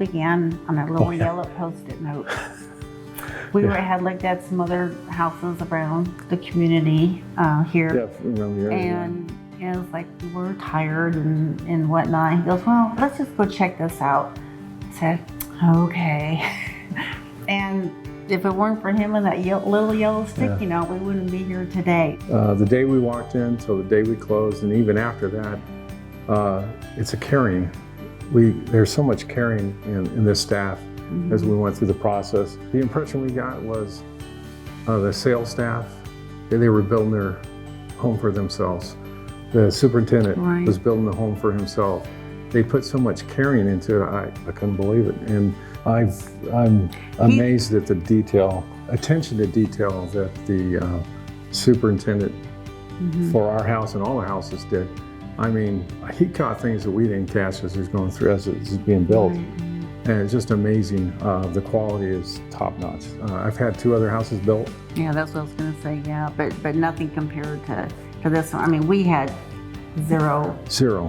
began on a little yellow Post-it note. We had looked at some other houses around the community here. And it was like, we're tired and whatnot. He goes, well, let's just go check this out. I said, okay. And if it weren't for him and that little yellow sticky note, we wouldn't be here today. The day we walked in till the day we closed, and even after that, it's a caring. There's so much caring in this staff as we went through the process. The impression we got was the sales staff, they were building their home for themselves. The superintendent was building the home for himself. They put so much caring into it, I couldn't believe it. And I'm amazed at the attention to detail that the superintendent for our house and all the houses did. I mean, he caught things that we didn't catch as it was going through, as it was being built. And it's just amazing. The quality is top notch. I've had 2 other houses built. Yeah, that's what I was gonna say, yeah, but nothing compared to this one. I mean, we had zero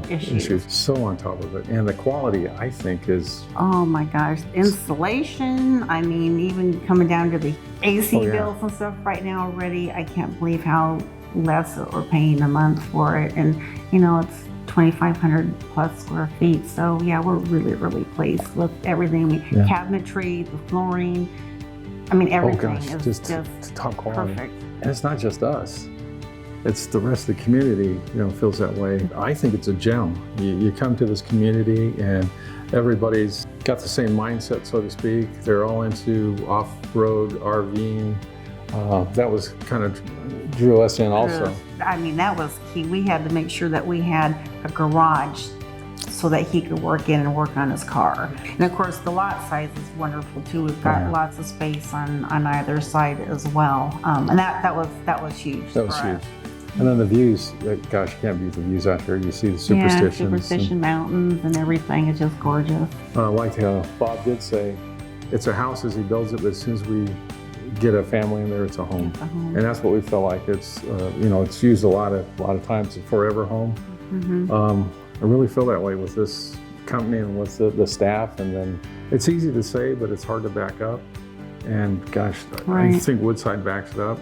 issues. So on top of it. And the quality, I think, is... Oh my gosh, installation, I mean, even coming down to the AC bills and stuff right now already, I can't believe how less we're paying a month for it. And you know, it's 2,500 plus square feet. So yeah, we're really, really pleased with everything. Cabinetry, the flooring, I mean, everything is just top quality. Perfect. And it's not just us. It's the rest of the community, feels that way. I think it's a gem. You come to this community and everybody's got the same mindset, so to speak. They're all into off-road RVing. That was kind of drew us in also. I mean, that was key. We had to make sure that we had a garage so that he could work in and work on his car. And of course, the lot size is wonderful too. We've got lots of space on either side as well. And that was huge. That was huge. And then the views, gosh, you can't beat the views out here. You see the Superstition Mountains and everything. It's just gorgeous. Like Bob did say, it's a house as he builds it, but as soon as we get a family in there, it's a home. And that's what we feel like. It's it's used a lot of times, a forever home. I really feel that way with this company and with the staff. And then it's easy to say, but it's hard to back up. And gosh, I think Woodside backs it up.